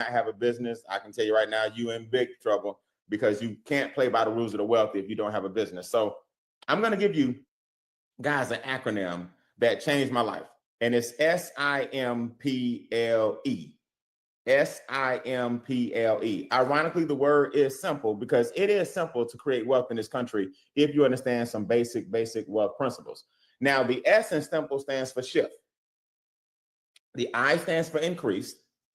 have a business, I can tell you right now, you in big trouble because you can't play by the rules of the wealthy if you don't have a business. So I'm going to give you guys an acronym that changed my life, and it's SIMPLE. SIMPLE. Ironically, the word is simple because it is simple to create wealth in this country if you understand some basic wealth principles. Now, the S in simple stands for shift. The I stands for increase.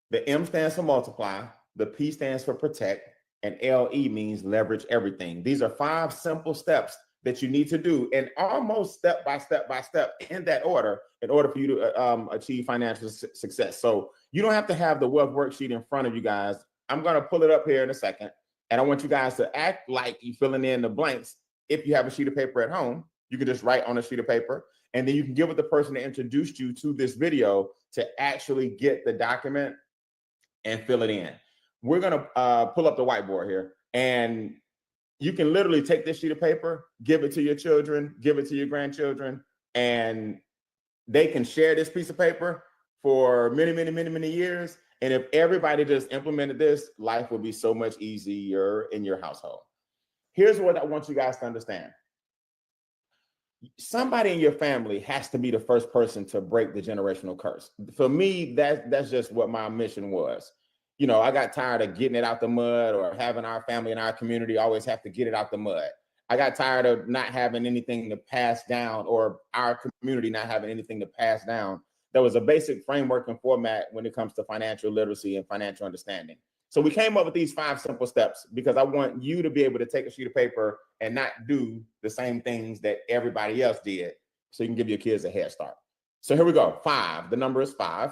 The M stands for multiply. The P stands for protect. And LE means leverage everything. These are 5 simple steps that you need to do, and almost step by step in that order in order for you to achieve financial success. So you don't have to have the wealth worksheet in front of you guys. I'm going to pull it up here in a second, and I want you guys to act like you're filling in the blanks. If you have a sheet of paper at home, you can just write on a sheet of paper, and then you can give it the person that introduced you to this video to actually get the document and fill it in. We're going to pull up the whiteboard here, and you can literally take this sheet of paper, give it to your children, give it to your grandchildren, and they can share this piece of paper for many years. And if everybody just implemented this, life would be so much easier in your household. Here's what I want you guys to understand. Somebody in your family has to be the first person to break the generational curse. For me, that's just what my mission was. You know, I got tired of getting it out the mud, or having our family and our community always have to get it out the mud. I got tired of not having anything to pass down, or our community not having anything to pass down. There was a basic framework and format when it comes to financial literacy and financial understanding. So we came up with these 5 simple steps because I want you to be able to take a sheet of paper and not do the same things that everybody else did, so you can give your kids a head start. So here we go. 5. The number is 5.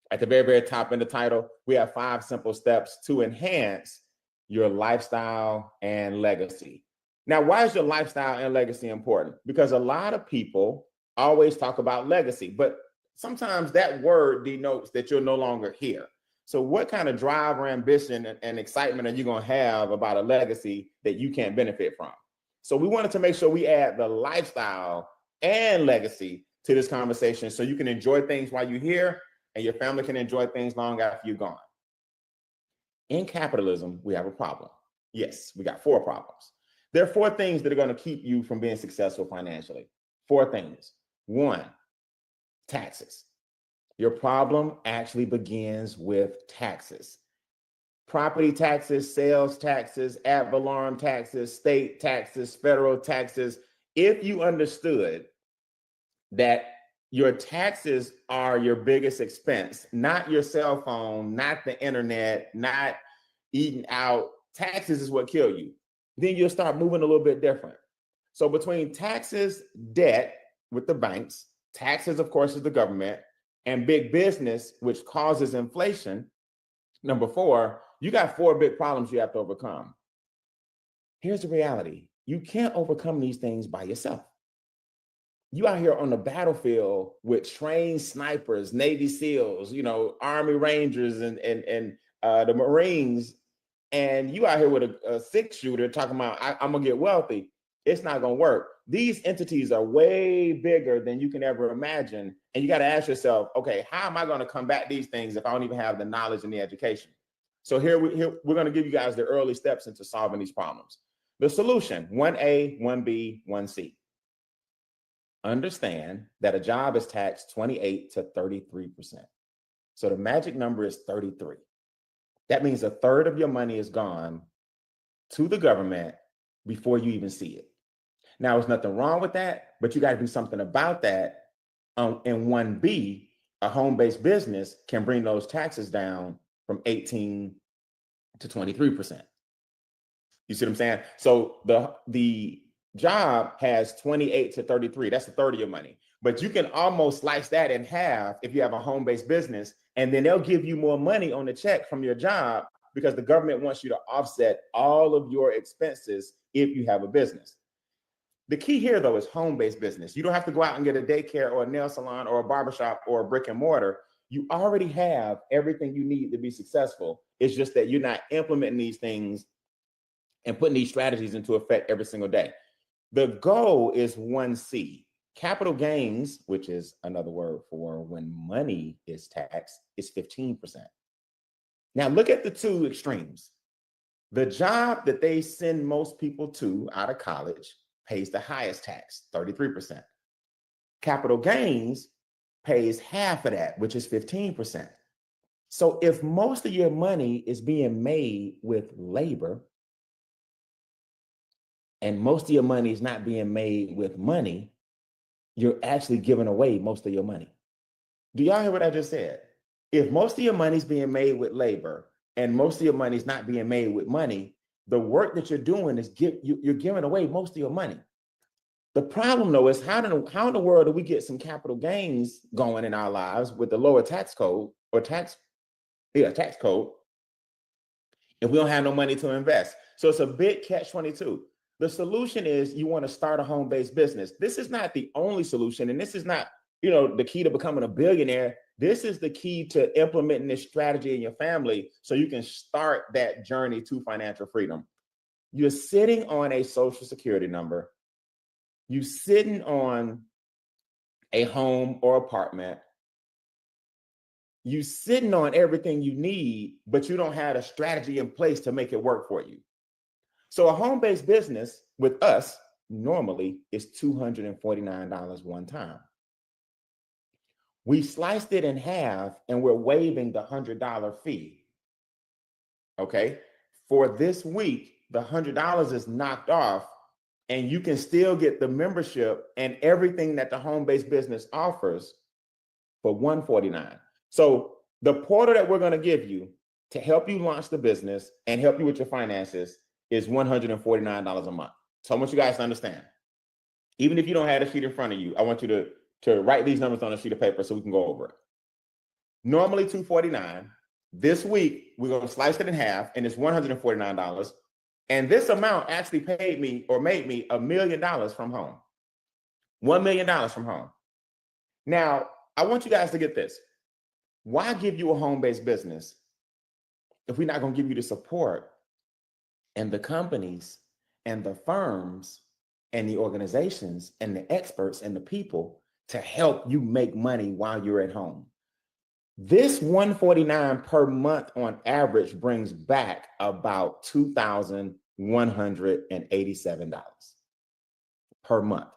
At the very top in the title, we have 5 simple steps to enhance your lifestyle and legacy. Now, why is your lifestyle and legacy important? Because a lot of people always talk about legacy, but sometimes that word denotes that you're no longer here. So what kind of drive or ambition and excitement are you going to have about a legacy that you can't benefit from? So we wanted to make sure we add the lifestyle and legacy to this conversation so you can enjoy things while you're here, and your family can enjoy things long after you're gone. In capitalism, we have a problem. Yes, we got 4 problems. There are 4 things that are going to keep you from being successful financially. 4 things. 1, taxes. Your problem actually begins with taxes. Property taxes, sales taxes, ad valorem taxes, state taxes, federal taxes. If you understood that your taxes are your biggest expense, not your cell phone, not the internet, not eating out. Taxes is what kill you. Then you'll start moving a little bit different. So between taxes, debt with the banks, taxes, of course, is the government, and big business, which causes inflation, number 4, you got 4 big problems you have to overcome. Here's the reality. You can't overcome these things by yourself. You out here on the battlefield with trained snipers, Navy SEALs, you know, Army Rangers and the Marines, and you out here with a 6-shooter talking about I'm gonna get wealthy. It's not gonna work. These entities are way bigger than you can ever imagine, and you got to ask yourself, okay, how am I going to combat these things if I don't even have the knowledge and the education? So here we're going to give you guys the early steps into solving these problems. The solution: 1A, 1B, 1C. Understand that a job is taxed 28 to 33%. So the magic number is 33. That means 1/3 of your money is gone to the government before you even see it. Now, there's nothing wrong with that, but you got to do something about that. In 1B, a home-based business can bring those taxes down from 18 to 23%. You see what I'm saying? So the job has 28 to 33. That's 1/3 of your money. But you can almost slice that in half if you have a home-based business, and then they'll give you more money on the check from your job because the government wants you to offset all of your expenses if you have a business. The key here, though, is home-based business. You don't have to go out and get a daycare or a nail salon or a barbershop or a brick and mortar. You already have everything you need to be successful. It's just that you're not implementing these things and putting these strategies into effect every single day. The goal is 1C. Capital gains, which is another word for when money is taxed, is 15%. Now look at the two extremes. The job that they send most people to out of college pays the highest tax, 33%. Capital gains pays half of that, which is 15%. So if most of your money is being made with labor and most of your money is not being made with money, you're actually giving away most of your money. Do y'all hear what I just said? If most of your money is being made with labor and most of your money is not being made with money, the work that you're doing is you're giving away most of your money. The problem, though, is how in the world do we get some capital gains going in our lives with the lower tax code or tax code if we don't have no money to invest? So it's a big catch-22. The solution is you want to start a home-based business. This is not the only solution, and this is not, the key to becoming a billionaire. This is the key to implementing this strategy in your family so you can start that journey to financial freedom. You're sitting on a Social Security number. You're sitting on a home or apartment. You're sitting on everything you need, but you don't have a strategy in place to make it work for you. So a home-based business with us normally is $249 one time. We sliced it in half and we're waiving the $100 fee. Okay. For this week, the $100 is knocked off and you can still get the membership and everything that the home-based business offers for $149. So the portal that we're going to give you to help you launch the business and help you with your finances is $149 a month. So I want you guys to understand, even if you don't have a sheet in front of you, I want you to write these numbers on a sheet of paper so we can go over it. Normally $249. This week, we're going to slice it in half and it's $149. And this amount actually paid me or made me $1 million from home. $1 million from home. Now, I want you guys to get this. Why give you a home-based business if we're not going to give you the support and the companies and the firms and the organizations and the experts and the people to help you make money while you're at home? This $149 per month on average brings back about $2,187 per month.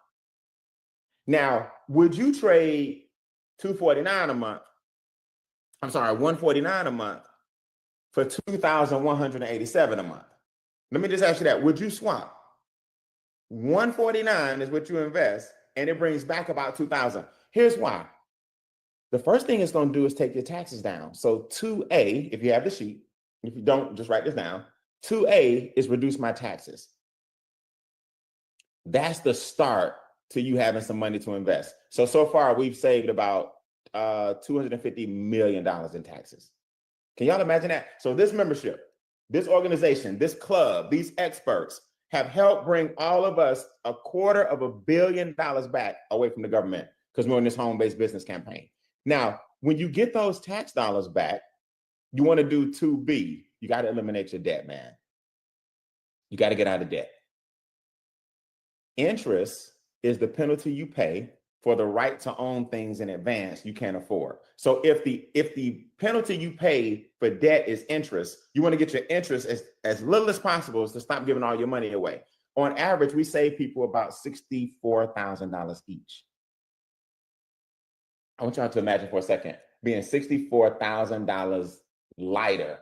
Now, would you trade $149 a month for $2,187 a month? Let me just ask you that. Would you swap? $149 is what you invest, and it brings back about $2,000. Here's why. The first thing it's going to do is take your taxes down. So 2A, if you have the sheet, if you don't, just write this down. 2A is reduce my taxes. That's the start to you having some money to invest. So far, we've saved about $250 million in taxes. Can y'all imagine that? So this membership, this organization, this club, these experts have helped bring all of us $250 million back away from the government because we're in this home-based business campaign. Now, when you get those tax dollars back, you want to do 2B. You got to eliminate your debt, man. You got to get out of debt. Interest is the penalty you pay for the right to own things in advance you can't afford. So if the penalty you pay for debt is interest, you want to get your interest as little as possible to stop giving all your money away. On average, we save people about $64,000 each. I want y'all to imagine for a second being $64,000 lighter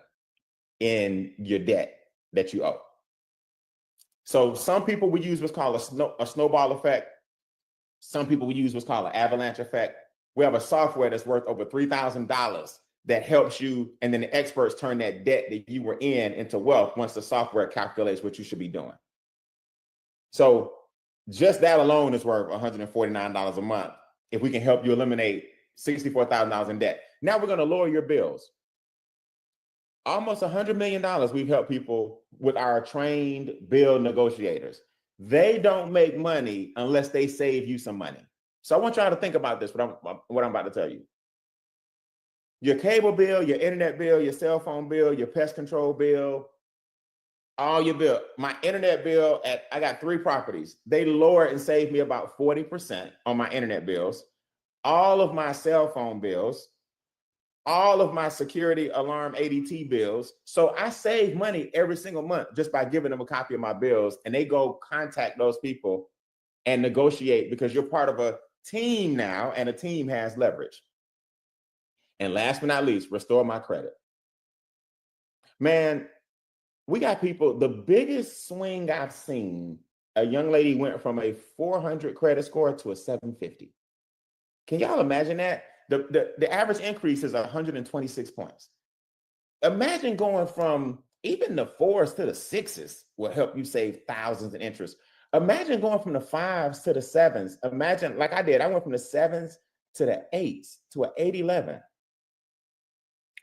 in your debt that you owe. So some people will use what's called a snowball effect. Some people will use what's called an avalanche effect. We have a software that's worth over $3,000 that helps you, and then the experts turn that debt that you were in into wealth once the software calculates what you should be doing. So just that alone is worth $149 a month if we can help you eliminate $64,000 in debt. Now we're going to lower your bills. Almost $100 million we've helped people with our trained bill negotiators. They don't make money unless they save you some money. So I want y'all to think about this, what I'm about to tell you. Your cable bill, your internet bill, your cell phone bill, your pest control bill, all your bill. My internet bill, I got 3 properties. They lowered and saved me about 40% on my internet bills. All of my cell phone bills, all of my security alarm ADT bills. So I save money every single month just by giving them a copy of my bills, and they go contact those people and negotiate, because you're part of a team now, and a team has leverage. And last but not least, restore my credit. Man, we got people, the biggest swing I've seen, a young lady went from a 400 credit score to a 750. Can y'all imagine that? The average increase is 126 points. Imagine going from even the 4s to the 6s will help you save thousands in interest. Imagine going from the 5s to the 7s. Imagine, like I did, I went from the 7s to the 8s to an 811.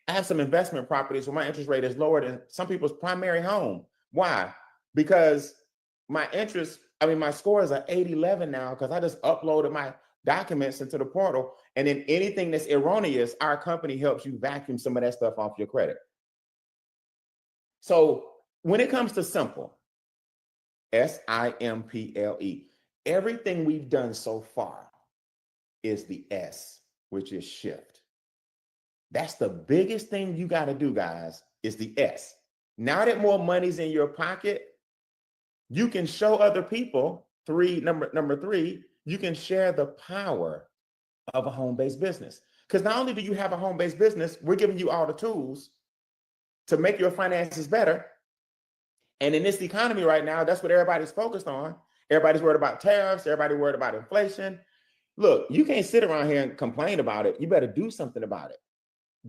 I have some investment properties where my interest rate is lower than some people's primary home. Why? Because my score is an 811 now, because I just uploaded my documents into the portal. And then anything that's erroneous, our company helps you vacuum some of that stuff off your credit. So when it comes to simple, SIMPLE, everything we've done so far is the S, which is shift. That's the biggest thing you got to do, guys, is the S. Now that more money's in your pocket, you can show other people, number three, you can share the power of a home-based business. Because not only do you have a home-based business, we're giving you all the tools to make your finances better. And in this economy right now, that's what everybody's focused on. Everybody's worried about tariffs. Everybody's worried about inflation. Look, you can't sit around here and complain about it. You better do something about it.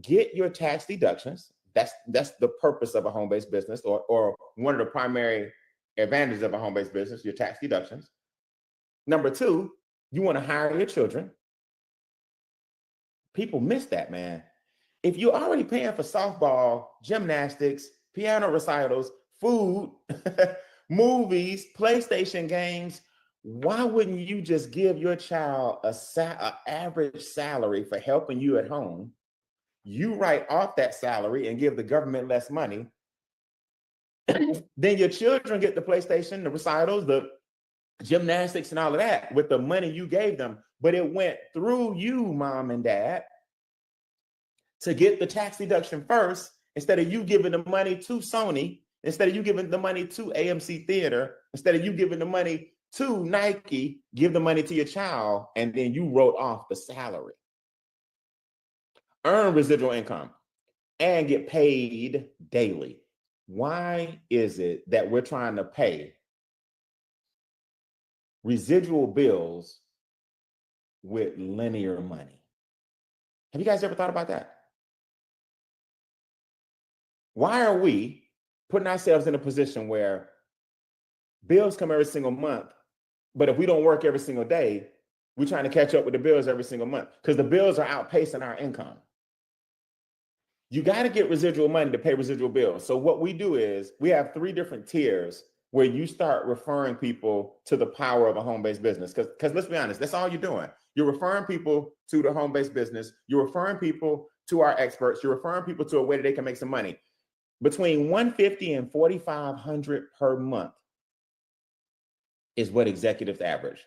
Get your tax deductions. That's the purpose of a home-based business, or one of the primary advantages of a home-based business, your tax deductions. Number two, you want to hire your children. People miss that, man. If you're already paying for softball, gymnastics, piano recitals, food, movies, PlayStation games, why wouldn't you just give your child an average salary for helping you at home? You write off that salary and give the government less money. Then your children get the PlayStation, the recitals, the gymnastics, and all of that with the money you gave them. But it went through you, mom and dad, to get the tax deduction first, instead of you giving the money to Sony, instead of you giving the money to AMC Theater, instead of you giving the money to Nike, give the money to your child, and then you wrote off the salary. Earn residual income and get paid daily. Why is it that we're trying to pay residual bills with linear money? Have you guys ever thought about that? Why are we putting ourselves in a position where bills come every single month, but if we don't work every single day, we're trying to catch up with the bills every single month because the bills are outpacing our income? You got to get residual money to pay residual bills. So what we do is we have 3 different tiers where you start referring people to the power of a home-based business. Because let's be honest, that's all you're doing. You're referring people to the home-based business. You're referring people to our experts. You're referring people to a way that they can make some money. Between $150 and $4,500 per month is what executives average.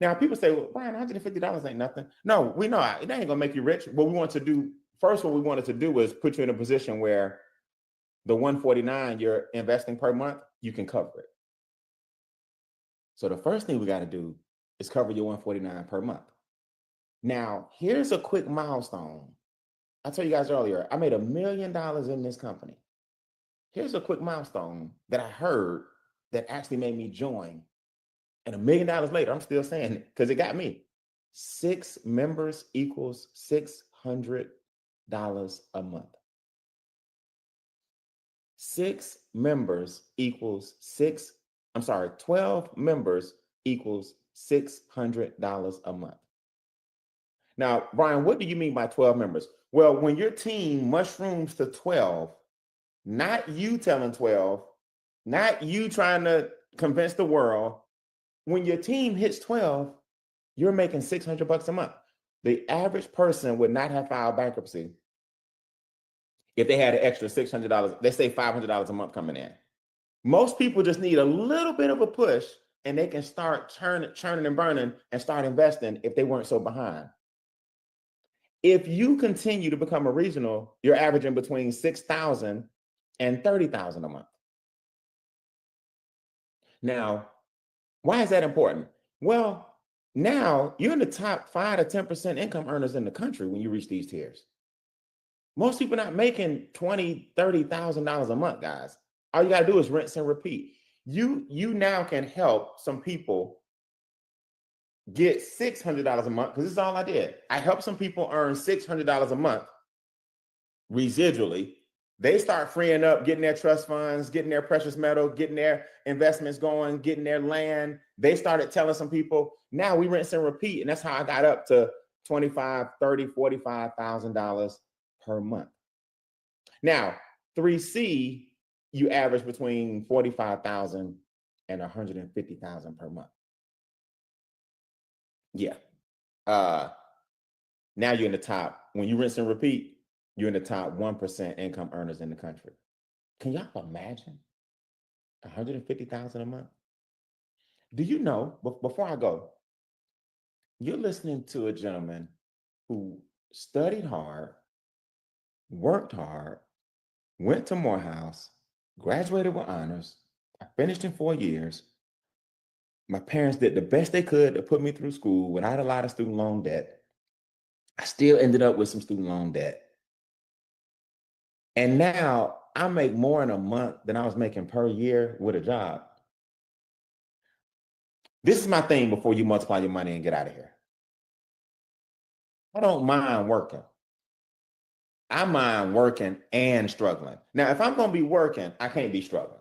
Now, people say, well, Brian, $150 ain't nothing. No, we know it ain't gonna make you rich. What we want to do first, what we wanted to do was put you in a position where the $149 you're investing per month, you can cover it. So the first thing we got to do is cover your $149 per month. Now, here's a quick milestone. I told you guys earlier, I made $1 million in this company. Here's a quick milestone that I heard that actually made me join. And $1 million later, I'm still saying it because it got me. 6 members equals $600 a month. 6 members equals 12 members equals $600 a month. Now, Brian, what do you mean by 12 members? Well, when your team mushrooms to 12, not you telling 12, not you trying to convince the world, when your team hits 12, you're making $600 a month. The average person would not have filed bankruptcy if they had an extra $600, let's say $500 a month coming in. Most people just need a little bit of a push and they can start churning and burning and start investing if they weren't so behind. If you continue to become a regional, you're averaging between 6,000 and 30,000 a month. Now, why is that important? Well, now you're in the top 5 to 10% income earners in the country when you reach these tiers. Most people not making $20,000, $30,000 a month, guys. All you got to do is rinse and repeat. You now can help some people get $600 a month, because this is all I did. I helped some people earn $600 a month residually. They start freeing up, getting their trust funds, getting their precious metal, getting their investments going, getting their land. They started telling some people, now we rinse and repeat. And that's how I got up to $25,000, $30,000, $45,000 per month. Now, 3C, you average between 45,000 and 150,000 per month. Yeah. Now you're in the top. When you rinse and repeat, you're in the top 1% income earners in the country. Can y'all imagine 150,000 a month? Do you know, before I go, you're listening to a gentleman who studied hard, worked hard, went to Morehouse, graduated with honors. I finished in 4 years. My parents did the best they could to put me through school without a lot of student loan debt. I still ended up with some student loan debt. And now I make more in a month than I was making per year with a job. This is my thing before you multiply your money and get out of here. I don't mind working. I mind working and struggling. Now, if I'm going to be working, I can't be struggling.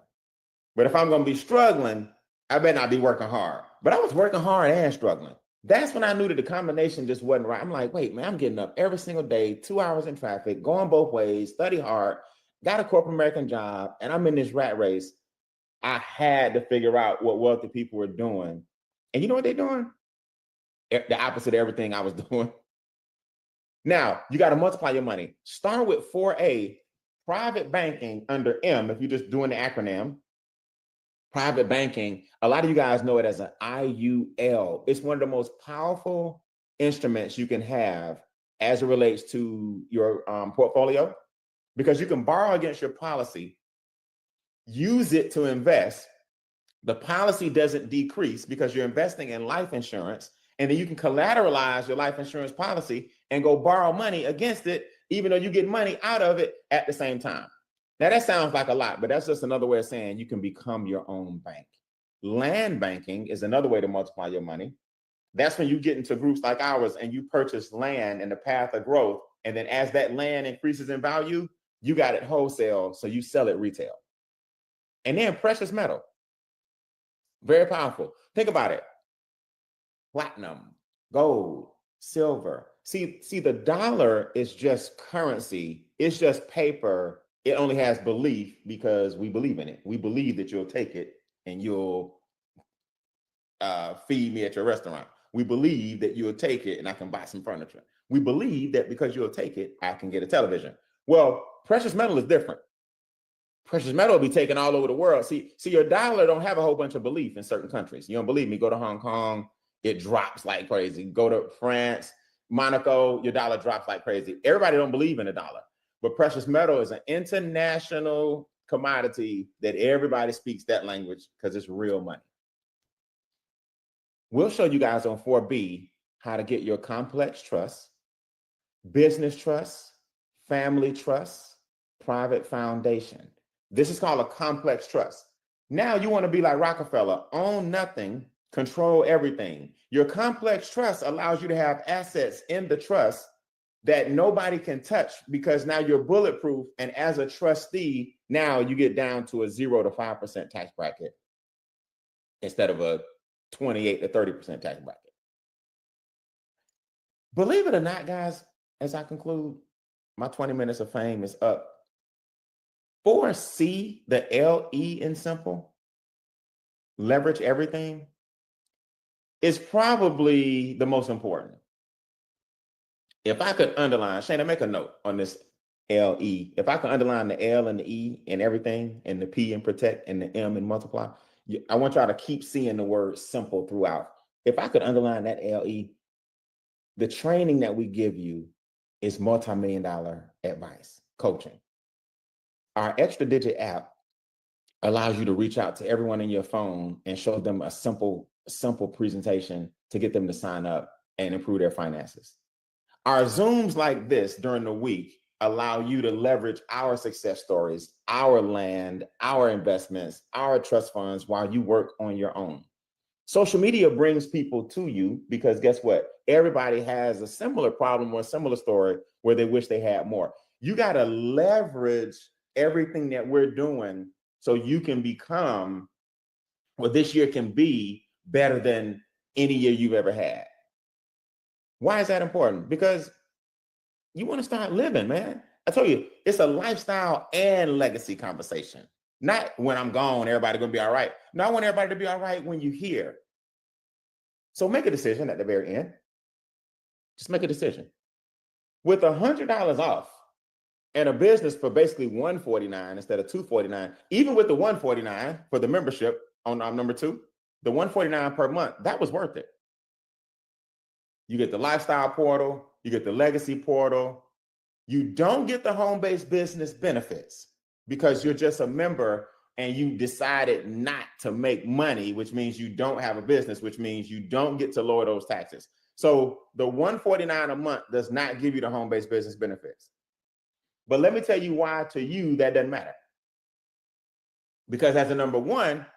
But if I'm going to be struggling, I better not be working hard. But I was working hard and struggling. That's when I knew that the combination just wasn't right. I'm like, wait, man, I'm getting up every single day, 2 hours in traffic, going both ways, study hard, got a corporate American job, and I'm in this rat race. I had to figure out what wealthy people were doing. And you know what they're doing? The opposite of everything I was doing. Now, you got to multiply your money. Start with 4A, private banking under M, if you're just doing the acronym. Private banking, a lot of you guys know it as an IUL. It's one of the most powerful instruments you can have as it relates to your portfolio, because you can borrow against your policy, use it to invest. The policy doesn't decrease because you're investing in life insurance, and then you can collateralize your life insurance policy and go borrow money against it, even though you get money out of it at the same time. Now, that sounds like a lot, but that's just another way of saying you can become your own bank. Land banking is another way to multiply your money. That's when you get into groups like ours and you purchase land in the path of growth. And then as that land increases in value, you got it wholesale, so you sell it retail. And then precious metal. Very powerful. Think about it. Platinum, gold, silver. See, the dollar is just currency. It's just paper. It only has belief because we believe in it. We believe that you'll take it and you'll feed me at your restaurant. We believe that you'll take it and I can buy some furniture. We believe that because you'll take it, I can get a television. Well, precious metal is different. Precious metal will be taken all over the world. See, your dollar don't have a whole bunch of belief in certain countries. You don't believe me? Go to Hong Kong, it drops like crazy. Go to France, Monaco, your dollar drops like crazy. Everybody don't believe in the dollar. But precious metal is an international commodity that everybody speaks that language because it's real money. We'll show you guys on 4B how to get your complex trust, business trust, family trust, private foundation. This is called a complex trust. Now you want to be like Rockefeller, own nothing, control everything. Your complex trust allows you to have assets in the trust that nobody can touch because now you're bulletproof. And as a trustee, now you get down to a 0 to 5% tax bracket instead of a 28 to 30% tax bracket. Believe it or not, guys, as I conclude, my 20 minutes of fame is up. 4C, the LE in simple, leverage everything, is probably the most important. If I could underline, Shana, make a note on this LE. If I could underline the L and the E and everything, and the P and protect, and the M and multiply, I want y'all to keep seeing the word simple throughout. If I could underline that LE, the training that we give you is multi-million-dollar advice, coaching. Our Extra Digit app allows you to reach out to everyone in your phone and show them a simple presentation to get them to sign up and improve their finances. Our Zooms like this during the week allow you to leverage our success stories, our land, our investments, our trust funds while you work on your own. Social media brings people to you because guess what? Everybody has a similar problem or a similar story where they wish they had more. You got to leverage everything that we're doing so you can become, well, this year can be better than any year you've ever had. Why is that important? Because you want to start living, man. I told you, it's a lifestyle and legacy conversation. Not when I'm gone, everybody gonna be all right. No, I want everybody to be all right when you're here. So make a decision at the very end. Just make a decision. With $100 off and a business for basically $149 instead of $249, even with the $149 for the membership on number 2, the $149 per month, that was worth it. You get the lifestyle portal, you get the legacy portal. You don't get the home-based business benefits because you're just a member and you decided not to make money, which means you don't have a business, which means you don't get to lower those taxes. So the $149 a month does not give you the home-based business benefits. But let me tell you why to you that doesn't matter. Because as a number one,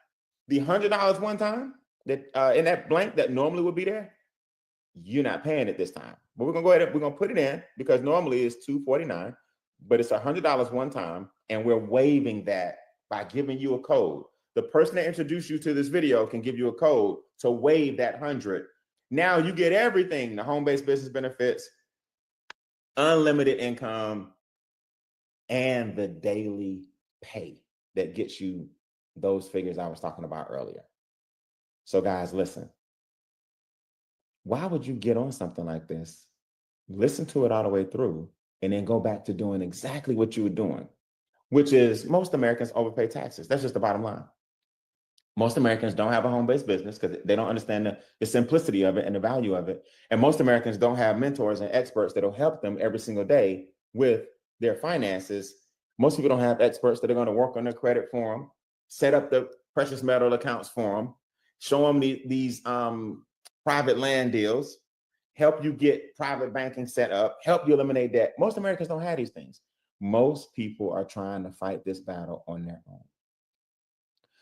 the $100 one time that in that blank that normally would be there, you're not paying it this time. But we're gonna go ahead and we're gonna put it in because normally it's $249, but it's $100 one time, and we're waiving that by giving you a code. The person that introduced you to this video can give you a code to waive that 100. Now you get everything: the home-based business benefits, unlimited income, and the daily pay that gets you those figures I was talking about earlier. So guys, listen. Why would you get on something like this, listen to it all the way through, and then go back to doing exactly what you were doing, which is most Americans overpay taxes. That's just the bottom line. Most Americans don't have a home-based business because they don't understand the simplicity of it and the value of it. And most Americans don't have mentors and experts that'll help them every single day with their finances. Most people don't have experts that are going to work on their credit for them, set up the precious metal accounts for them, show them these private land deals, help you get private banking set up, help you eliminate debt. Most Americans don't have these things. Most people are trying to fight this battle on their own.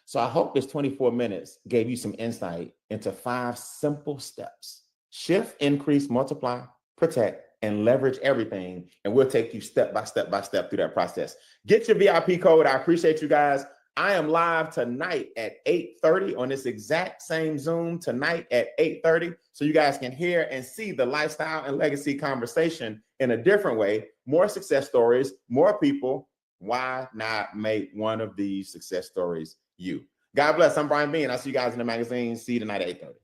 So I hope this 24 minutes gave you some insight into 5 simple steps. Shift, increase, multiply, protect, and leverage everything. And we'll take you step by step through that process. Get your VIP code. I appreciate you guys. I am live tonight at 8:30 on this exact same Zoom tonight at 8:30. So you guys can hear and see the lifestyle and legacy conversation in a different way. More success stories, more people. Why not make one of these success stories you? God bless. I'm Brian Bean. I'll see you guys in the magazine. See you tonight at 8:30.